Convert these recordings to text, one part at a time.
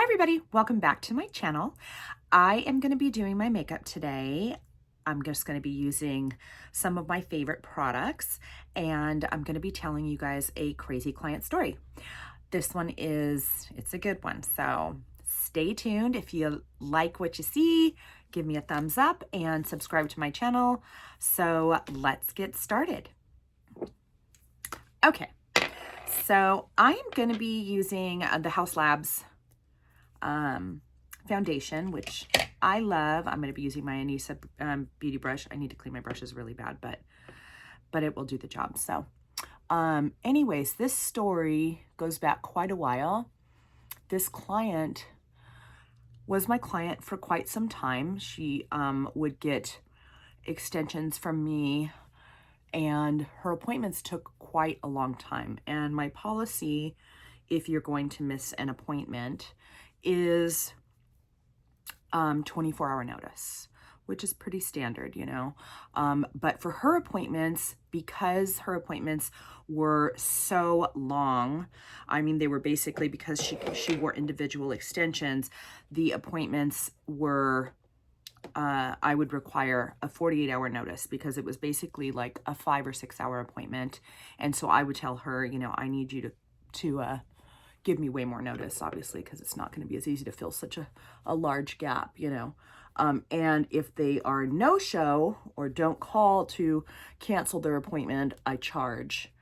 Hi everybody, welcome back to my channel. I am going to be doing my makeup today. I'm just going to be using some of my favorite products and I'm going to be telling you guys a crazy client story. This one it's a good one, so stay tuned. If you like what you see, give me a thumbs up and subscribe to my channel. So let's get started. Okay, so I am going to be using the Haus Labs foundation, which I love. I'm going to be using my Nyx beauty brush. I need to clean my brushes really bad, but it will do the job. So anyways, this story goes back quite a while. This client was my client for quite some time. She would get extensions from me, and her appointments took quite a long time. And my policy, if you're going to miss an appointment, is 24-hour notice, which is pretty standard, you know. But for her appointments, because her appointments were so long, I mean, they were basically, because she wore individual extensions, the appointments were, I would require a 48-hour notice because it was basically like a 5 or 6 hour appointment. And so I would tell her, you know, I need you to give me way more notice, obviously, because it's not going to be as easy to fill such a large gap, you know. And if they are no-show or don't call to cancel their appointment, I charge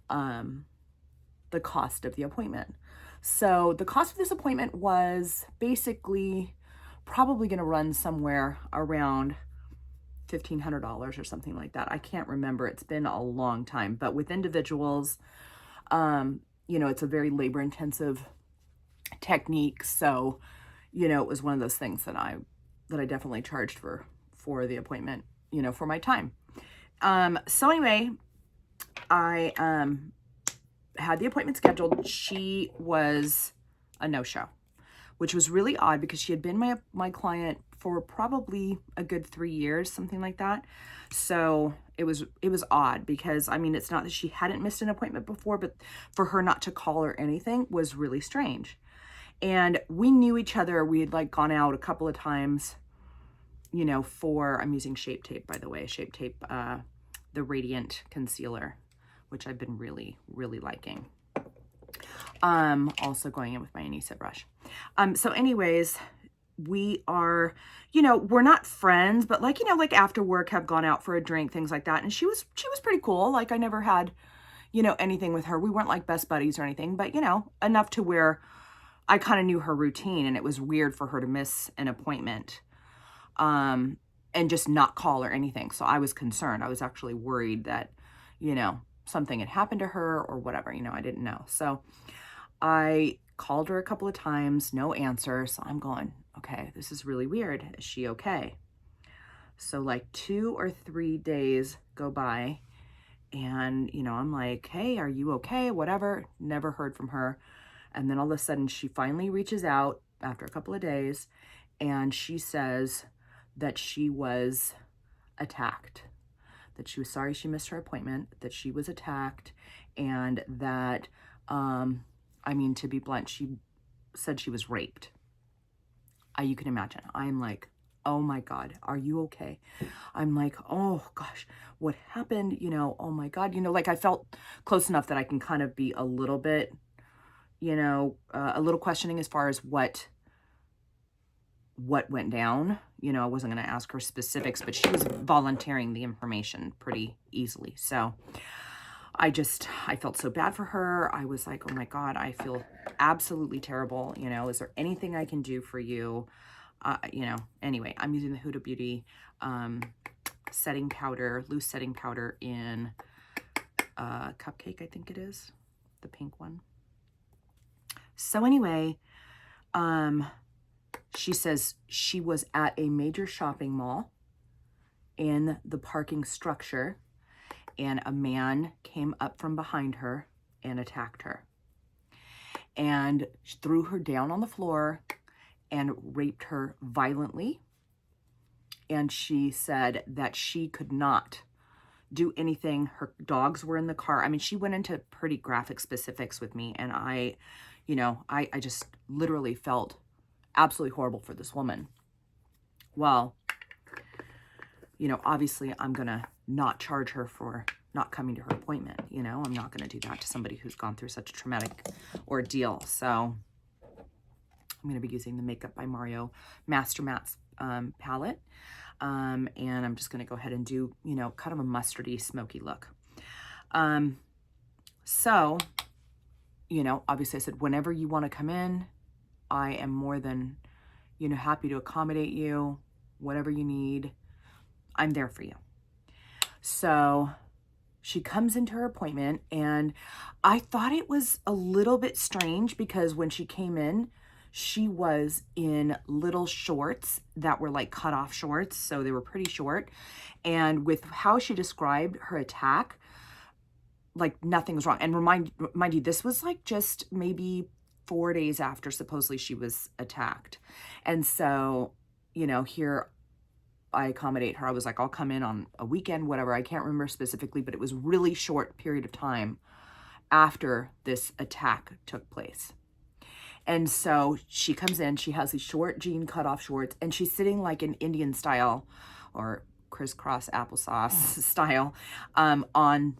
the cost of the appointment. So the cost of this appointment was basically probably going to run somewhere around $1,500 or something like that. I can't remember. It's been a long time. But with individuals, you know, it's a very labor intensive technique. So, you know, it was one of those things that I definitely charged for the appointment, you know, for my time. So anyway, I had the appointment scheduled. She was a no-show, which was really odd because she had been my client for probably a good 3 years, something like that. So it was odd because, I mean, it's not that she hadn't missed an appointment before, but for her not to call or anything was really strange. And we knew each other. We had like gone out a couple of times, you know, I'm using Shape Tape, by the way, Shape Tape, the Radiant Concealer, which I've been really, really liking. Also going in with my Denessa brush. So anyways, we are, you know, we're not friends, but like, you know, like after work have gone out for a drink, things like that. And she was pretty cool. Like I never had, you know, anything with her. We weren't like best buddies or anything, but you know, enough to where I kind of knew her routine, and it was weird for her to miss an appointment, and just not call or anything. So I was concerned. I was actually worried that, you know, something had happened to her or whatever, you know, I didn't know. So I called her a couple of times, no answer. So I'm going, okay, this is really weird. Is she okay? So like 2 or 3 days go by and, you know, I'm like, hey, are you okay? Whatever. Never heard from her. And then all of a sudden she finally reaches out after a couple of days and she says that she was attacked, that she was sorry she missed her appointment, that she was attacked, and that, I mean, to be blunt, she said she was raped. You can imagine. I'm like, oh my God, are you okay? I'm like, oh gosh, what happened? You know, oh my God, you know, like I felt close enough that I can kind of be a little bit, you know, a little questioning as far as what went down. You know, I wasn't going to ask her specifics, but she was volunteering the information pretty easily. So I felt so bad for her. I was like, oh my God, I feel absolutely terrible. You know, is there anything I can do for you? You know, anyway, I'm using the Huda Beauty setting powder, loose setting powder in Cupcake, I think it is, the pink one. So anyway, she says she was at a major shopping mall in the parking structure, and a man came up from behind her and attacked her and threw her down on the floor and raped her violently. And she said that she could not do anything. Her dogs were in the car. I mean, she went into pretty graphic specifics with me, and I, you know, I just literally felt absolutely horrible for this woman. Well, you know, obviously I'm going to not charge her for not coming to her appointment. You know, I'm not going to do that to somebody who's gone through such a traumatic ordeal. So I'm going to be using the Makeup by Mario Master Mattes palette. And I'm just going to go ahead and do, you know, kind of a mustardy, smoky look. So, you know, obviously I said, whenever you want to come in, I am more than, you know, happy to accommodate you, whatever you need. I'm there for you. So she comes into her appointment, and I thought it was a little bit strange because when she came in, she was in little shorts that were like cut off shorts. So they were pretty short. And with how she described her attack, like nothing was wrong. And mind you, this was like just maybe 4 days after supposedly she was attacked. And so, you know, here I accommodate her. I was like, I'll come in on a weekend, whatever. I can't remember specifically, but it was really short period of time after this attack took place. And so she comes in, she has these short jean cutoff shorts, and she's sitting like an Indian style or crisscross applesauce style on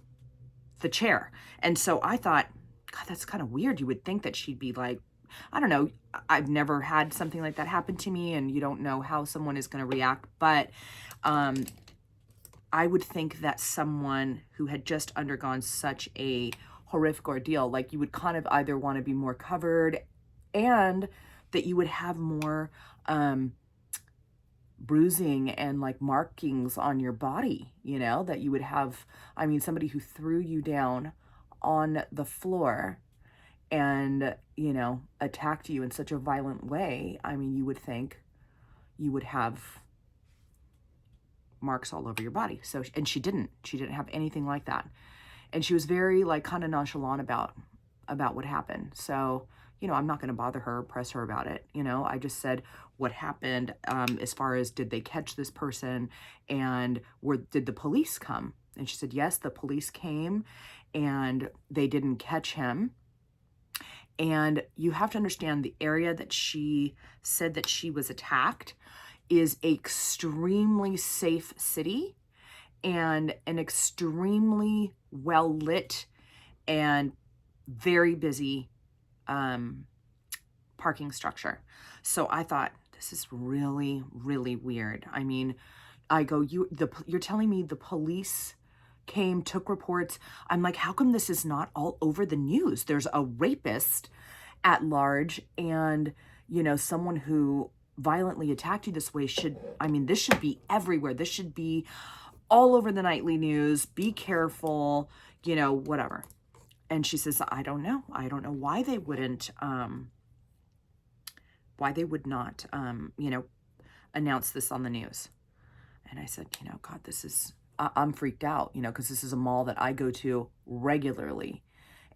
the chair. And so I thought, God, that's kind of weird. You would think that she'd be like, I don't know, I've never had something like that happen to me, and you don't know how someone is going to react, but I would think that someone who had just undergone such a horrific ordeal, like you would kind of either want to be more covered and that you would have more bruising and like markings on your body, you know, that you would have, I mean, somebody who threw you down on the floor and, you know, attacked you in such a violent way. I mean, you would think you would have marks all over your body. So, and she didn't have anything like that. And she was very like kind of nonchalant about what happened. So, you know, I'm not going to bother her, press her about it. You know, I just said what happened as far as did they catch this person and did the police come? And she said, yes, the police came and they didn't catch him. And you have to understand the area that she said that she was attacked is an extremely safe city and an extremely well lit and very busy parking structure. So I thought, this is really, really weird. I mean, I go, you're telling me the police came, took reports. I'm like, how come this is not all over the news? There's a rapist at large, and, you know, someone who violently attacked you this way this should be everywhere. This should be all over the nightly news. Be careful, you know, whatever. And she says, I don't know. I don't know why they wouldn't, why they would not, you know, announce this on the news. And I said, you know, God, I'm freaked out, you know, because this is a mall that I go to regularly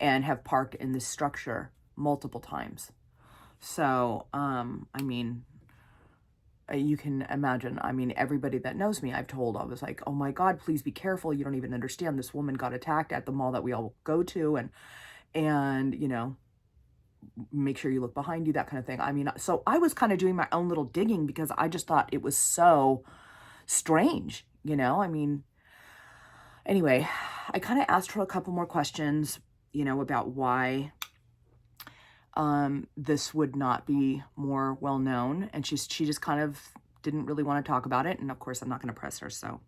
and have parked in this structure multiple times. So, I mean, you can imagine, I mean, everybody that knows me, I've told, I was like, oh my God, please be careful. You don't even understand. This woman got attacked at the mall that we all go to, and, you know, make sure you look behind you, that kind of thing. I mean, so I was kind of doing my own little digging because I just thought it was so strange, you know, I mean, anyway, I kind of asked her a couple more questions, you know, about why this would not be more well known, and she just kind of didn't really want to talk about it. And of course, I'm not going to press her, so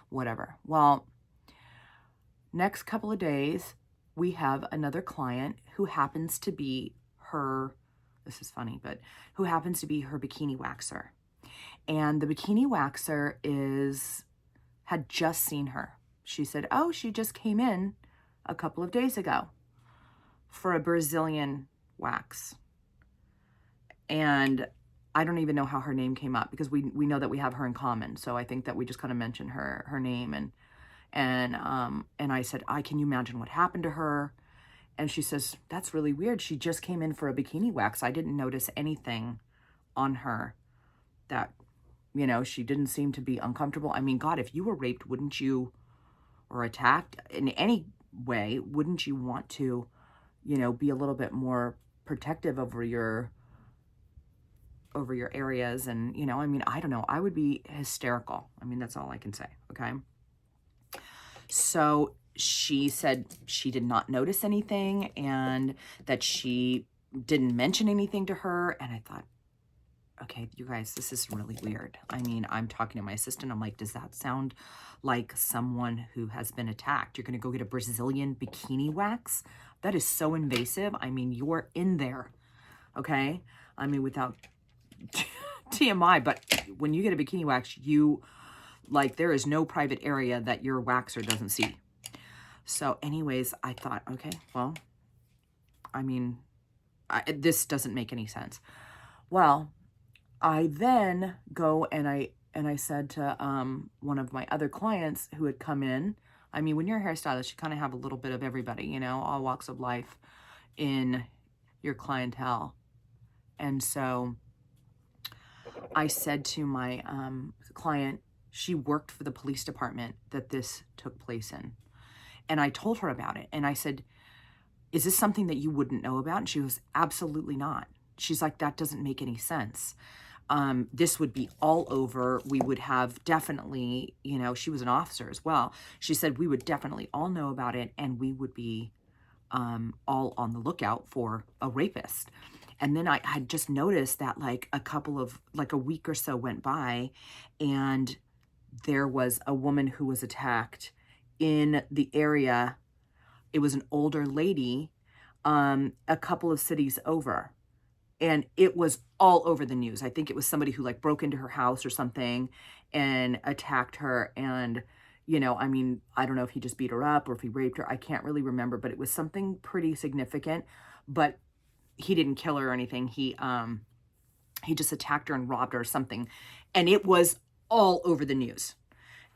whatever. Well, next couple of days, we have another client who happens to be her, this is funny, but who happens to be her bikini waxer. And the bikini waxer had just seen her. She said, oh, she just came in a couple of days ago for a Brazilian wax. And I don't even know how her name came up because we know that we have her in common. So I think that we just kind of mentioned her name, and I said, can you imagine what happened to her? And she says, that's really weird. She just came in for a bikini wax. I didn't notice anything on her that, you know, she didn't seem to be uncomfortable. I mean, God, if you were raped, wouldn't you, or attacked in any way, wouldn't you want to, you know, be a little bit more protective over your over your areas. And, you know, I mean, I don't know. I would be hysterical. I mean, that's all I can say. Okay. So she said she did not notice anything and that she didn't mention anything to her. And I thought, okay, you guys, this is really weird. I mean, I'm talking to my assistant. I'm like, does that sound like someone who has been attacked? You're going to go get a Brazilian bikini wax? That is so invasive. I mean, you're in there. Okay. I mean, without TMI, but when you get a bikini wax, you like, there is no private area that your waxer doesn't see. So anyways, I thought, okay, well, I mean, this doesn't make any sense. Well, I then go and I said to one of my other clients who had come in, I mean, when you're a hairstylist, you kind of have a little bit of everybody, you know, all walks of life in your clientele. And so I said to my client, she worked for the police department that this took place in. And I told her about it. And I said, is this something that you wouldn't know about? And she goes, absolutely not. She's like, that doesn't make any sense. This would be all over. We would have definitely, you know, she was an officer as well. She said, we would definitely all know about it and we would be all on the lookout for a rapist. And then I had just noticed that like a week or so went by and there was a woman who was attacked in the area. It was an older lady, a couple of cities over. And it was all over the news. I think it was somebody who like broke into her house or something and attacked her. And, you know, I mean, I don't know if he just beat her up or if he raped her. I can't really remember, but it was something pretty significant. But he didn't kill her or anything. He just attacked her and robbed her or something. And it was all over the news.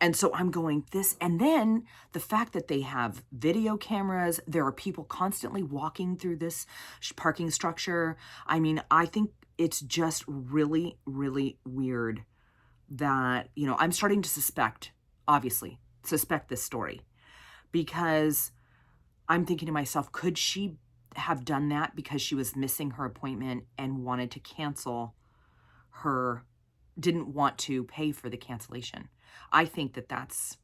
And so I'm going this, and then the fact that they have video cameras, there are people constantly walking through this parking structure. I mean, I think it's just really, really weird that, you know, I'm starting to suspect this story because I'm thinking to myself, could she have done that because she was missing her appointment and wanted to cancel didn't want to pay for the cancellation? I think that that's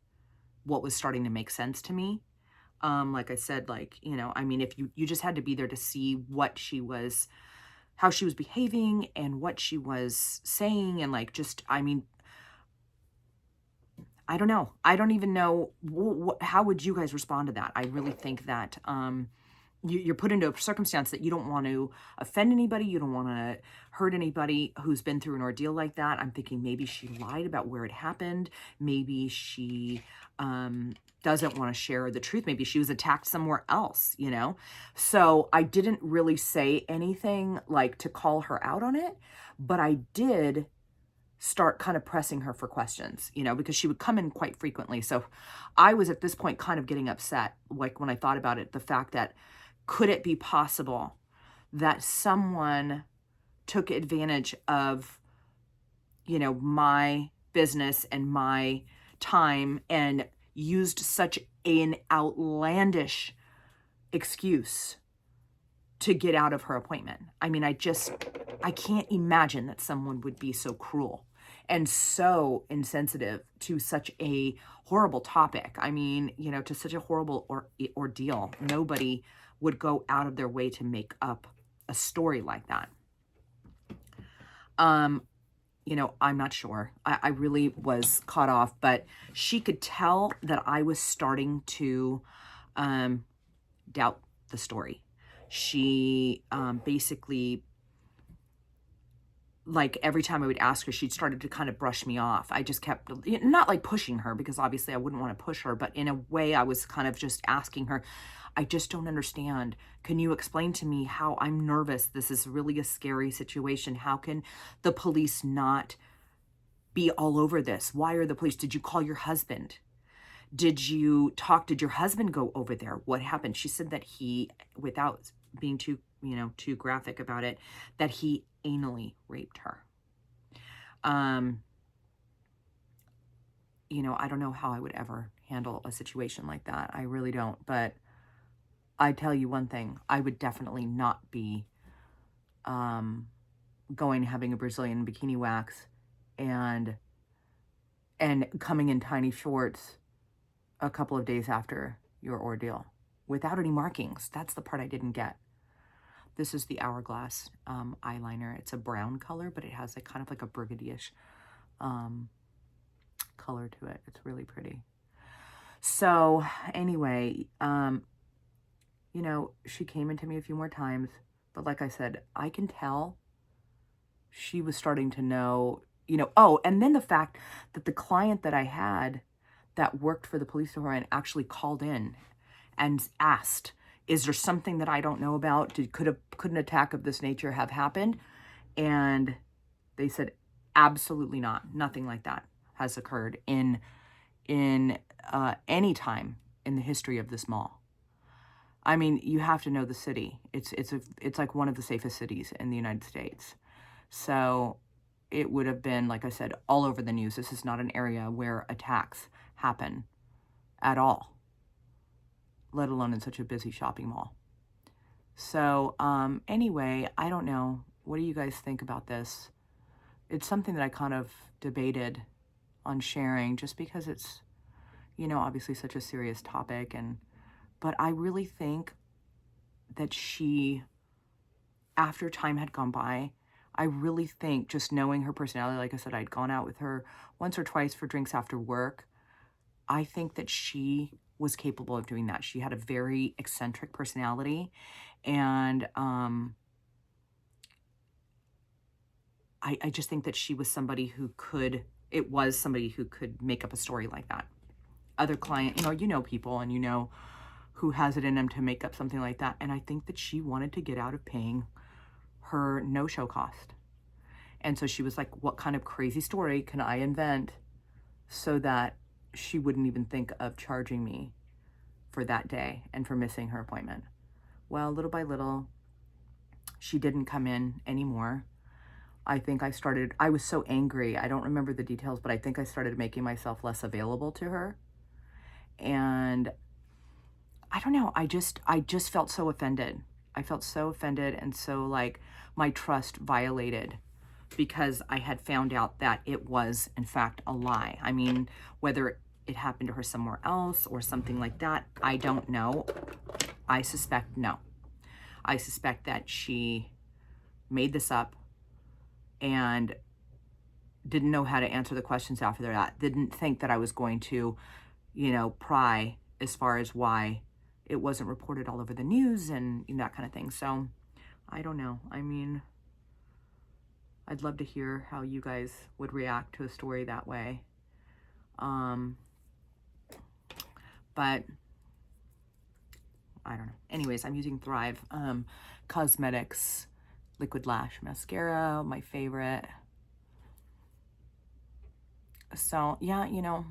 what was starting to make sense to me. Like I said, like, you know, I mean, if you just had to be there to see how she was behaving and what she was saying. And like, just, I mean, I don't know. I don't even know. How would you guys respond to that? I really think that, you're put into a circumstance that you don't want to offend anybody. You don't want to hurt anybody who's been through an ordeal like that. I'm thinking maybe she lied about where it happened. Maybe she doesn't want to share the truth. Maybe she was attacked somewhere else, you know? So I didn't really say anything like to call her out on it, but I did start kind of pressing her for questions, you know, because she would come in quite frequently. So I was at this point kind of getting upset, like when I thought about it, the fact that could it be possible that someone took advantage of, you know, my business and my time and used such an outlandish excuse to get out of her appointment? I mean, I can't imagine that someone would be so cruel and so insensitive to such a horrible topic. I mean, you know, to such a horrible ordeal. Nobody would go out of their way to make up a story like that. You know, I'm not sure. I really was caught off, but she could tell that I was starting to doubt the story. She basically, like every time I would ask her, she'd started to kind of brush me off. I just kept, not like pushing her, because obviously I wouldn't want to push her, but in a way I was kind of just asking her, I just don't understand. Can you explain to me how I'm nervous? This is really a scary situation. How can the police not be all over this? Why are the police? Did you call your husband? Did your husband go over there? What happened? She said that he, without being too graphic about it, that he anally raped her. You know, I don't know how I would ever handle a situation like that. I really don't. But I tell you one thing, I would definitely not be going, having a Brazilian bikini wax and coming in tiny shorts a couple of days after your ordeal without any markings. That's the part I didn't get. This is the Hourglass eyeliner. It's a brown color, but it has a kind of like a burgundy-ish color to it. It's really pretty. So anyway, you know, she came into me a few more times, but like I said, I can tell she was starting to know, you know, oh, and then the fact that the client that I had that worked for the police department actually called in and asked, is there something that I don't know about? Could an attack of this nature have happened? And they said, absolutely not. Nothing like that has occurred in any time in the history of this mall. I mean, you have to know the city. It's like one of the safest cities in the United States. So it would have been, like I said, all over the news. This is not an area where attacks happen at all, let alone in such a busy shopping mall. So anyway, I don't know. What do you guys think about this? It's something that I kind of debated on sharing just because it's, you know, obviously such a serious topic. But I really think that she, after time had gone by, I really think, just knowing her personality, like I said, I'd gone out with her once or twice for drinks after work. I think that she was capable of doing that. She had a very eccentric personality, and I just think that she was somebody who could make up a story like that. Other client, you know people, and you know who has it in them to make up something like that. And I think that she wanted to get out of paying her no-show cost. And so she was like, what kind of crazy story can I invent so that she wouldn't even think of charging me for that day and for missing her appointment? Well, little by little, she didn't come in anymore. I think I was so angry. I don't remember the details, but I think I started making myself less available to her. And I don't know, I just felt so offended. I felt so offended, and so like my trust violated because I had found out that it was in fact a lie. I mean, whether it happened to her somewhere else or something like that, I don't know. I suspect no. I suspect that she made this up and didn't know how to answer the questions after that. Didn't think that I was going to, you know, pry as far as why it wasn't reported all over the news and that kind of thing. So I don't know. I mean, I'd love to hear how you guys would react to a story that way. But I don't know. Anyways, I'm using Thrive Cosmetics Liquid Lash Mascara, my favorite. So yeah, you know,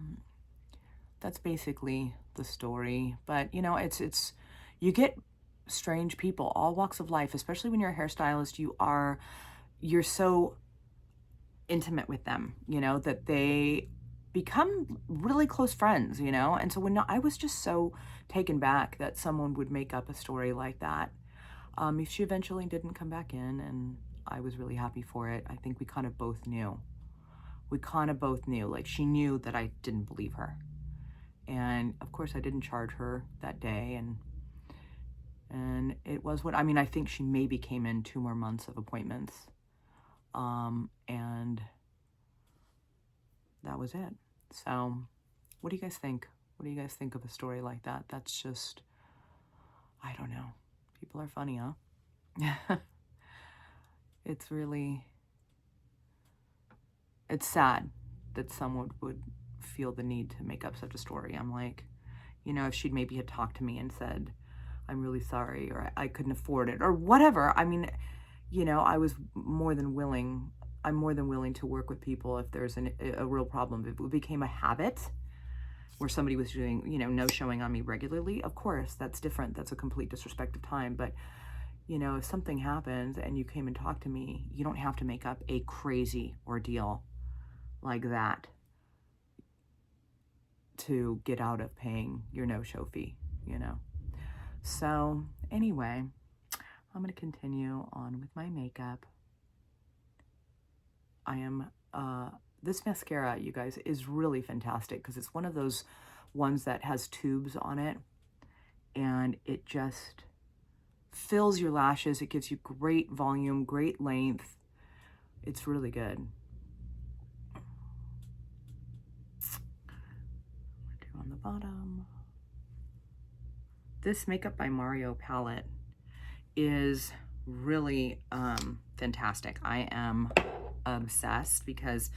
that's basically the story. But you know, it's you get strange people, all walks of life, especially when you're a hairstylist. You're so intimate with them, you know, that they become really close friends, you know. And so I was just so taken back that someone would make up a story like that. She eventually didn't come back in, and I was really happy for it. I think we kind of both knew. Like, she knew that I didn't believe her. And of course I didn't charge her that day, and it was what, I mean, I think she maybe came in 2 more months of appointments. And that was it. So what do you guys think? What do you guys think of a story like that? That's just, I don't know. People are funny, huh? It's really, it's sad that someone would feel the need to make up such a story. I'm like, you know, if she'd maybe had talked to me and said, I'm really sorry, or I couldn't afford it, or whatever. I mean, you know, I'm more than willing to work with people if there's a real problem. If it became a habit where somebody was doing, you know, no showing on me regularly, of course, that's different. That's a complete disrespect of time. But, you know, if something happens and you came and talked to me, you don't have to make up a crazy ordeal like that to get out of paying your no-show fee, you know. So anyway, I'm going to continue on with my makeup. This mascara, you guys, is really fantastic because it's one of those ones that has tubes on it, and it just fills your lashes. It gives you great volume, great length. It's really good. Do on the bottom. This Makeup by Mario palette is really fantastic. I am obsessed because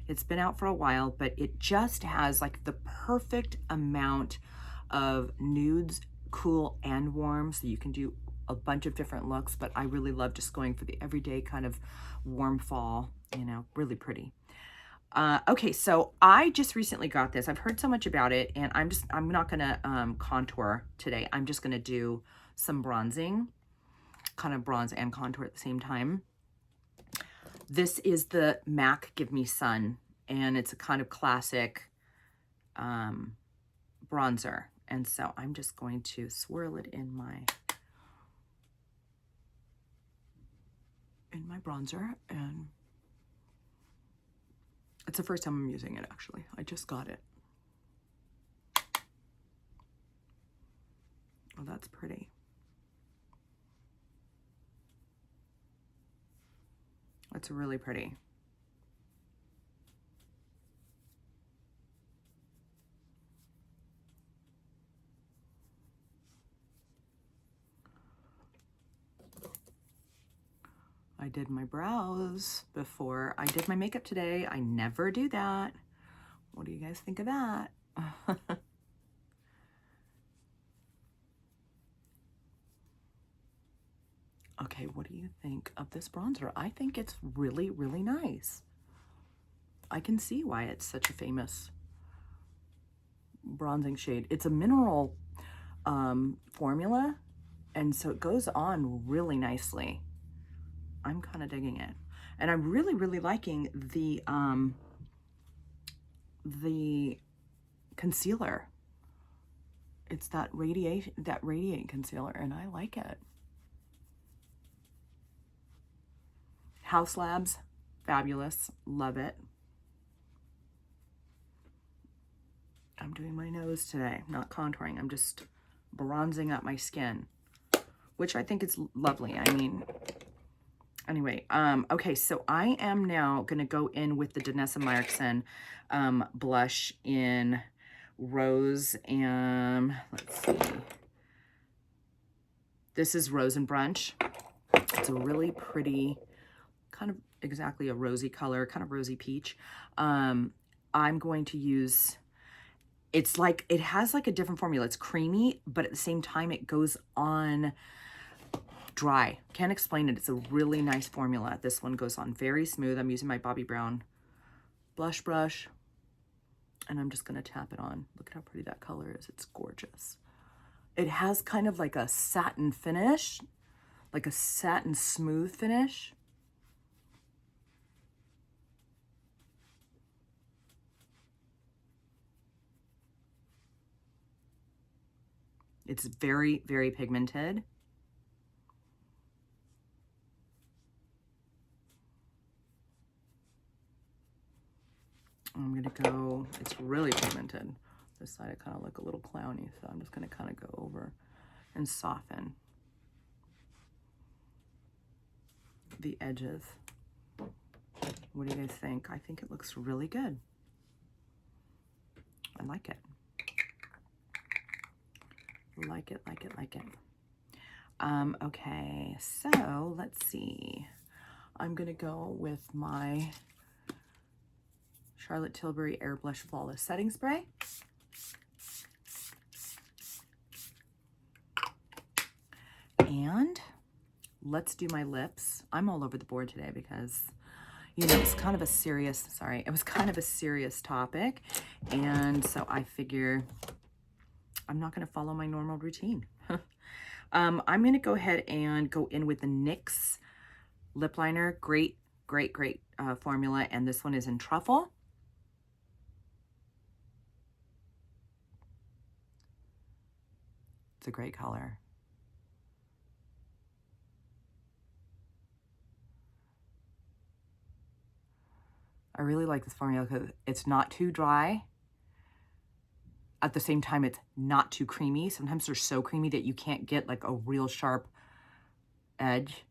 it's been out for a while, but it just has like the perfect amount of nudes, cool and warm, so you can do a bunch of different looks, but I really love just going for the everyday kind of warm fall, you know, really pretty. Okay, so I just recently got this. I've heard so much about it, and I'm not gonna contour today. I'm just gonna do some bronzing, kind of bronze and contour at the same time. This is the MAC Give Me Sun, and it's a kind of classic bronzer. And so I'm just going to swirl it in my bronzer, and it's the first time I'm using it, actually. I just got it. Oh, that's pretty. That's really pretty. I did my brows before I did my makeup today. I never do that. What do you guys think of that? Okay, what do you think of this bronzer? I think it's really, really nice. I can see why it's such a famous bronzing shade. It's a mineral formula, and so it goes on really nicely. I'm kind of digging it. And I'm really, really liking the concealer. It's that radiate concealer, and I like it. Haus Labs, fabulous, love it. I'm doing my nose today, not contouring. I'm just bronzing up my skin, which I think is lovely. I mean, anyway, okay, so I am now gonna go in with the Denessa Myricks blush in Rose and, let's see. This is Rose and Brunch. It's a really pretty, kind of exactly a rosy color, kind of rosy peach. I'm going to use, it's like, it has like a different formula. It's creamy, but at the same time, it goes on dry. Can't explain it. It's a really nice formula. This one goes on very smooth. I'm using my Bobbi Brown blush brush, and I'm just gonna tap it on. Look at how pretty that color is. It's gorgeous. It has kind of like a satin finish, like a satin smooth finish. It's very, very pigmented. I'm gonna go, it's really pigmented. This side I kind of look a little clowny, so I'm just gonna kind of go over and soften the edges. What do you guys think? I think it looks really good. I like it. Like it, like it, like it. Okay, so let's see. I'm gonna go with my Charlotte Tilbury Airbrush Flawless Setting Spray. And let's do my lips. I'm all over the board today because, you know, it's kind of a serious, sorry, it was kind of a serious topic. And so I figure I'm not gonna follow my normal routine. I'm gonna go ahead and go in with the NYX lip liner. Great, great, great formula. And this one is in Truffle. It's a great color. I really like this formula because it's not too dry. At the same time, it's not too creamy. Sometimes they're so creamy that you can't get like a real sharp edge.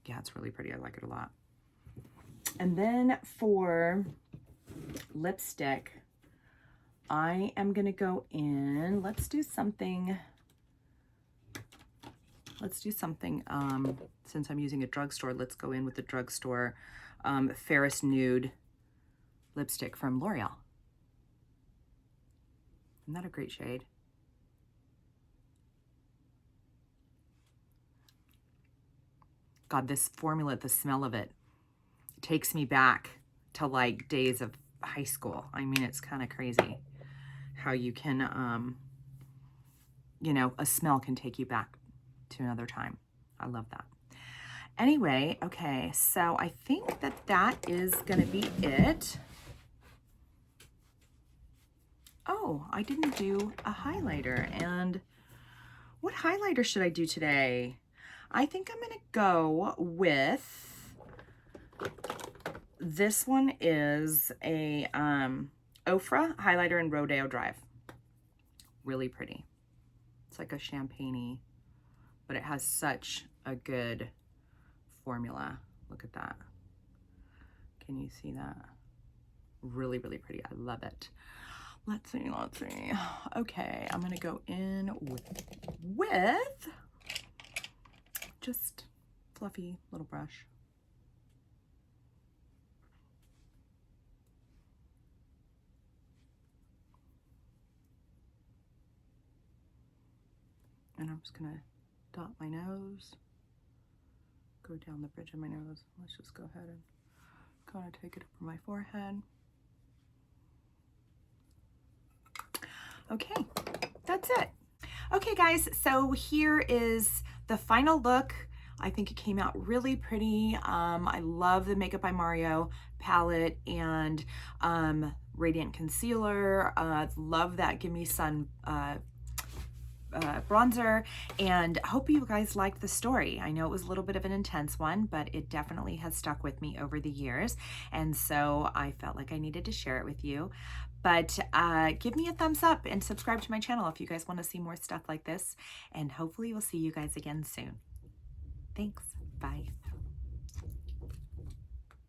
Yeah, it's really pretty. I like it a lot. And then for lipstick, I am going to go in, let's do something, since I'm using a drugstore, let's go in with the drugstore Fairest Nude lipstick from L'Oreal. Isn't that a great shade? God, this formula, the smell of it takes me back to like days of high school. I mean, it's kind of crazy how you can, you know, a smell can take you back to another time. I love that. Anyway, okay, so I think that that is going to be it. Oh, I didn't do a highlighter. And what highlighter should I do today? I think I'm going to go with, this one is a Ofra Highlighter in Rodeo Drive. Really pretty. It's like a champagne-y, but it has such a good formula. Look at that. Can you see that? Really, really pretty. I love it. Let's see. Okay, I'm gonna go in with just fluffy little brush. And I'm just gonna dot my nose, go down the bridge of my nose. Let's just go ahead and kind of take it over my forehead. Okay, that's it. Okay guys, so here is the final look. I think it came out really pretty. I love the Makeup by Mario palette and Radiant Concealer. Love that Gimme Sun bronzer, and hope you guys liked the story. I know it was a little bit of an intense one, but it definitely has stuck with me over the years, and so I felt like I needed to share it with you. But give me a thumbs up and subscribe to my channel if you guys want to see more stuff like this, and hopefully we'll see you guys again soon. Thanks. Bye.